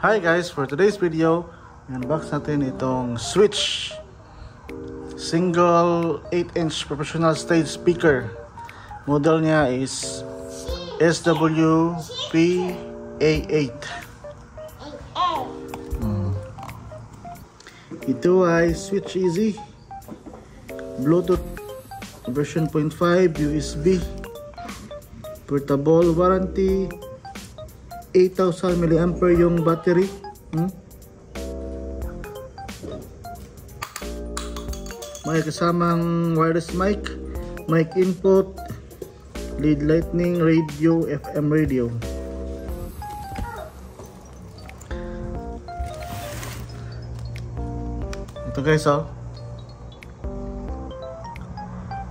Hi guys, for today's video, unbox natin itong Switch single 8-inch professional stage speaker. Model niya is SWP-A8. Ito ay Switch Easy Bluetooth version 0.5 USB, portable, warranty, 8,000 mAh yung battery. May kasamang wireless mic input, lead lightning, radio, FM radio. Ito guys,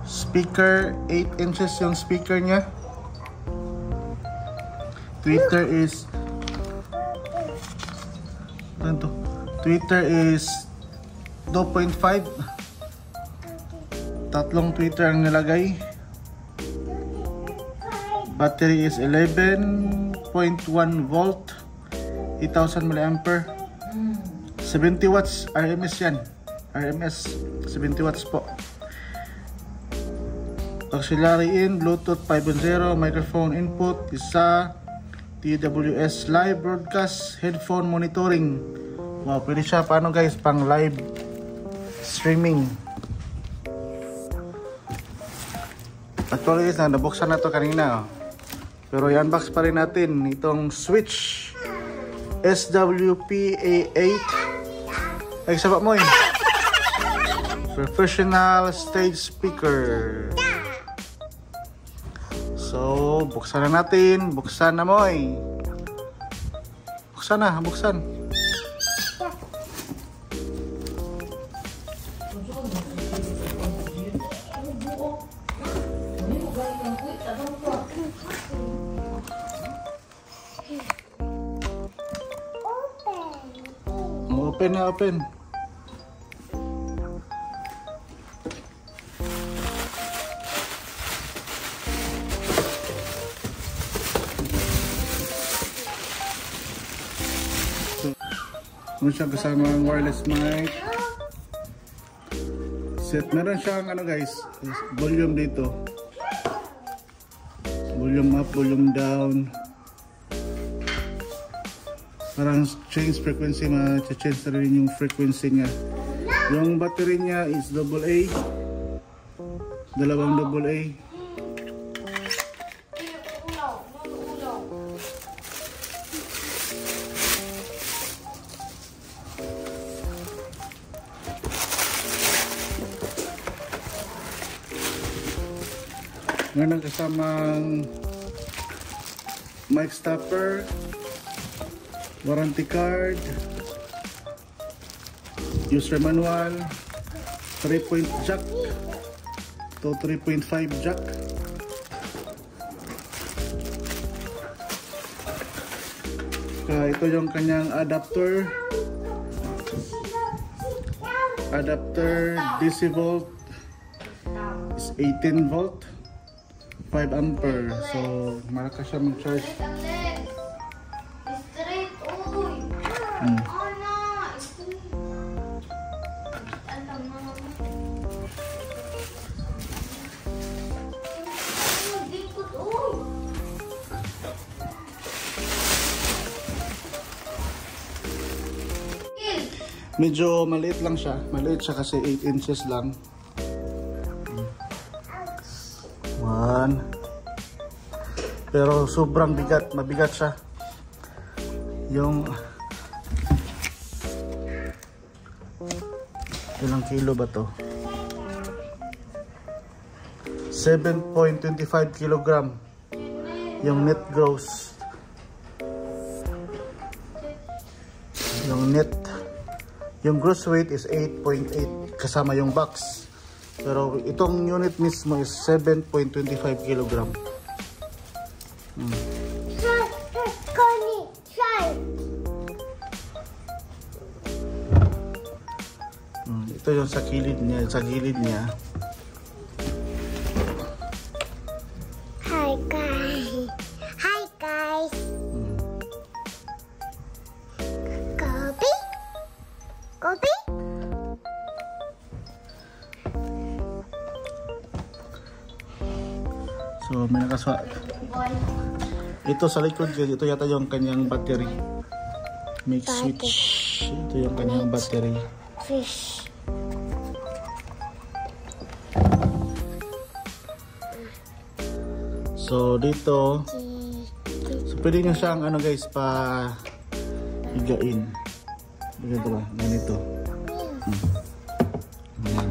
speaker, 8 inches yung speaker niya. Twitter is 2.5. Tatlong Twitter ang nilagay. Battery is 11.1 volt, 8,000 mAh, 70 watts RMS yan. RMS 70 watts po. Auxiliary in, Bluetooth 5.0, microphone input, isa, TWS live broadcast, headphone monitoring. Wow, pwede siya paano guys, pang live streaming. Actually guys, nabuksan na to kanina, pero i-unbox pa rin natin itong Switch SWP-A8. Ay, sabak mo professional stage speaker. So, buksan na natin. Buksan na mo Buksan na, buksan. Open na, open. Meron siyang kasamang wireless mic set. Meron siyang guys, volume dito, volume up, volume down. Parang change frequency, ma-change na rin yung frequency niya. Yung battery niya is AA, dalawang AA. Meron kasamang mic stopper, warranty card, user manual, 3-point jack to 3.5 jack. Ito yung kanyang adapter DC volt is 18 volt, 5 ampere, so malakas siya mag-charge. Medyo maliit lang siya. Maliit siya kasi 8 inches lang. 1. Pero sobrang bigat. Mabigat siya. Yung ilang kilo ba to? 7.25 kilogram yung net gross. Yung gross weight is 8.8 kasama yung box. Pero itong unit mismo is 7.25 kilogram. Ito yung sa gilid niya. Hi guys. Kopi? So may nakaswa. Ito sa likod guys, ito yata yung kanyang battery. Make switch. Ito yung kanyang battery. Fish. So dito, so pwede nyo siyang ano guys pa higain. Ganito ba? Ganito. Yan.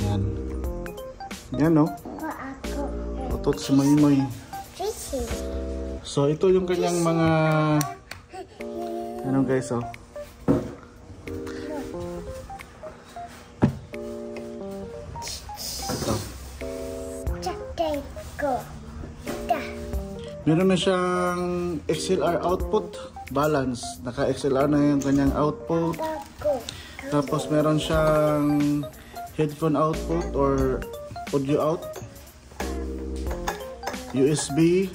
Yan. Yan no? Otot sa maymoy. So ito yung kanyang mga ano guys oh. Ito. Meron na siyang XLR output, balance. Naka XLR na yung kanyang output. Tapos meron siyang headphone output or audio out. USB,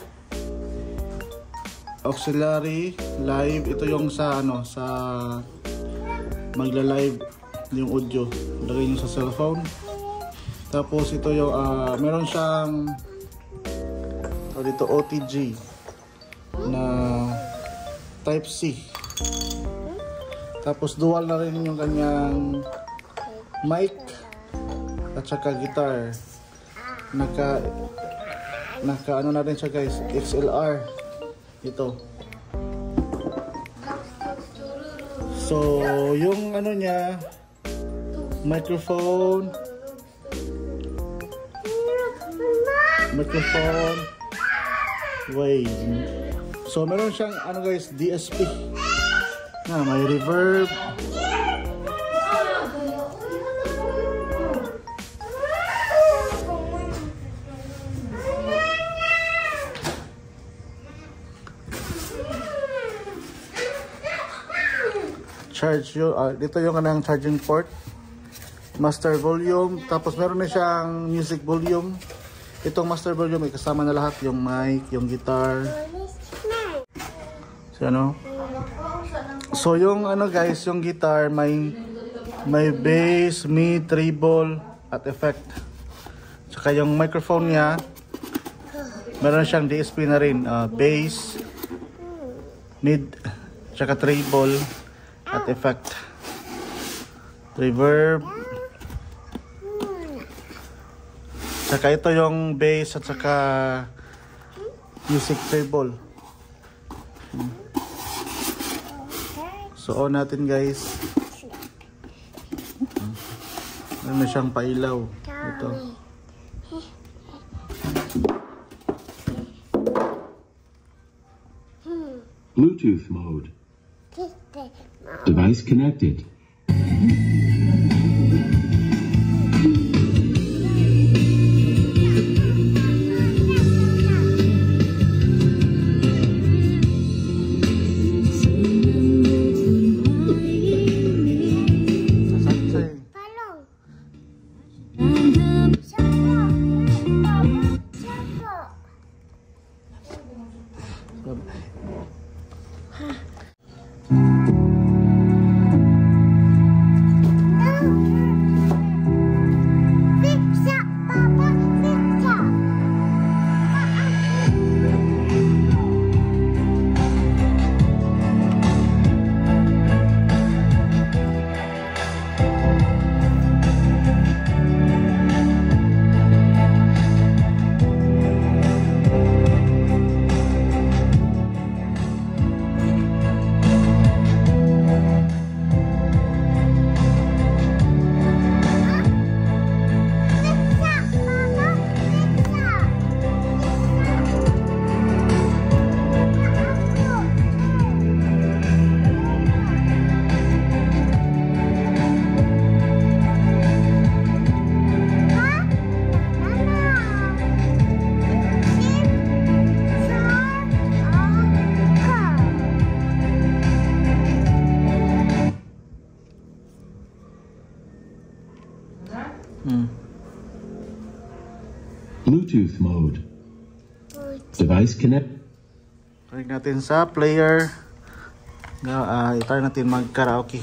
auxiliary, live. Ito yung sa ano, sa magla-live yung audio. Lagay niyo sa cellphone. Tapos ito yung meron siyang dito OTG na type C. Tapos dual na rin yung kanyang mic at saka guitar. Naka ano na rin siya guys, XLR ito. So yung ano niya, microphone, wave. So meron siyang ano guys, DSP na may reverb. Charge yun, dito yung kanang charging port, master volume, tapos meron na siyang music volume. Itong master volume ay kasama na lahat, yung mic, yung guitar. So ano? So yung ano guys, yung guitar may bass, mid, treble at effect. Saka yung microphone niya, meron siyang DSP na rin, bass, mid, saka treble at effect, reverb. Saka ito yung bass at saka music treble. So on natin guys. Meron na siyang pailaw. Ito. Bluetooth mode. Device connected. Bluetooth mode. Device connect. Connect natin sa player. Itry natin mag-karaoke.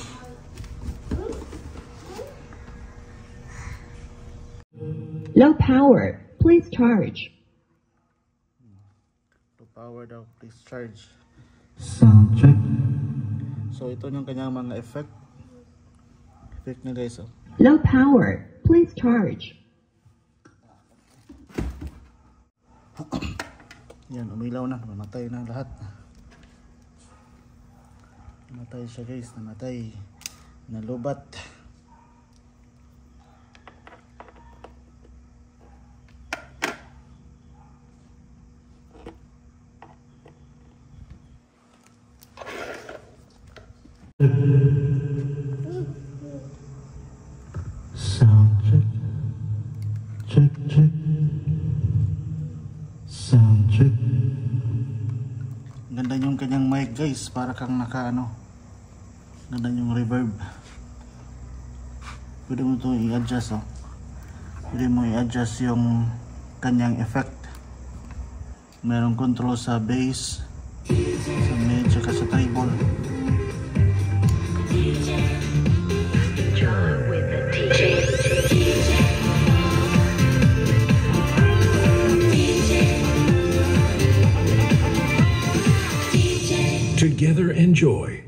Low power. Please charge. Low power daw. Please charge. Sound check. So ito yung kanyang mga effect. Effect na guys. Oh. Low power. Please charge. Yan, umilaw na. Namatay na lahat. Namatay siya guys. Namatay. Nalubat. Sound check. Check, check. Sound check. Ganda yung kanyang mic guys. Para kang ganda yung reverb. Pwede mo ito i-adjust oh. Pwede mo i-adjust yung kanyang effect. Merong control sa bass, sa mid, saka sa treble. Together enjoy.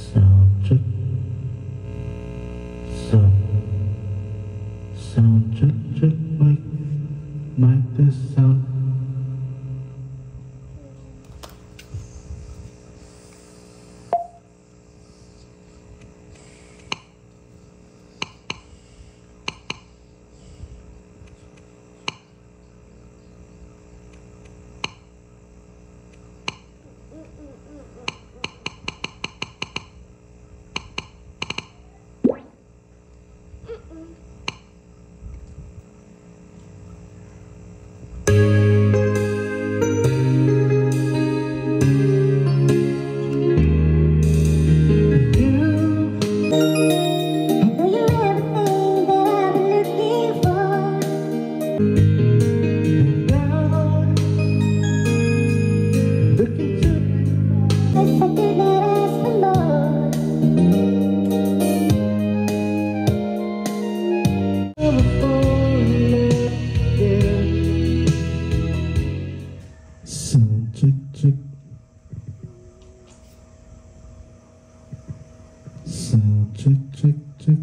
Sound check. Sound check, check, mic test sound. Sound check, check. Sound check, check, check.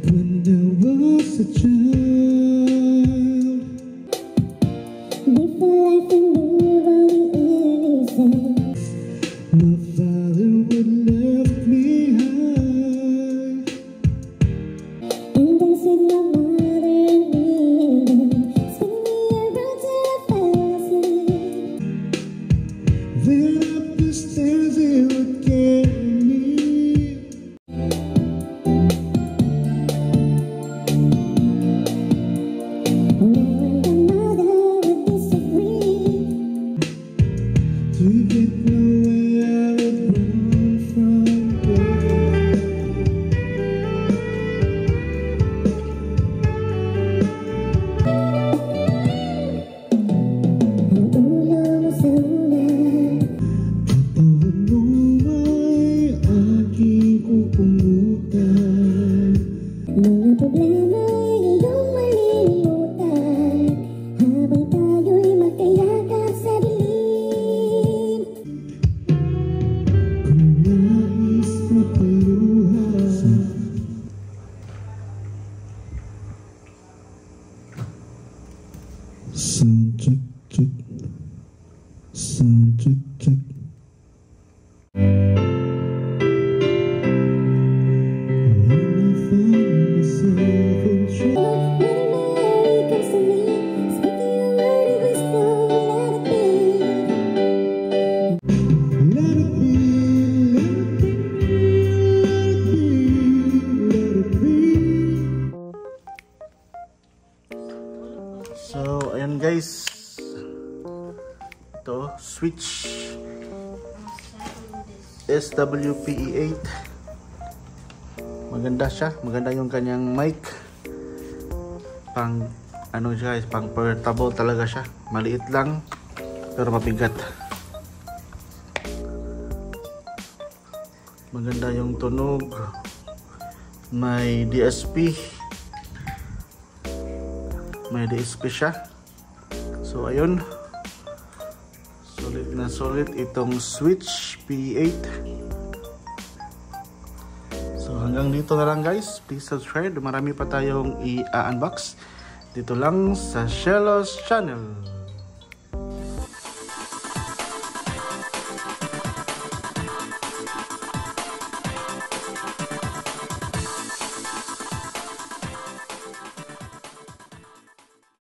When there was a child, before life and move on the innocent. my father would left me high. And danced with my mother and me, and then spin me around till I fell asleep. Sound check, check. Sound check, check. So, ayan guys. Ito, switch SWPE8. Maganda siya. Maganda yung kanyang mic. Pang, ano siya guys, pang portable talaga siya. Maliit lang, pero mabigat. Maganda yung tunog. May DSP. May DSP siya. So ayun, solid na solid itong Switch P8. So hanggang dito na lang guys. Please subscribe. Marami pa tayong i-unbox dito lang sa Shellos Channel.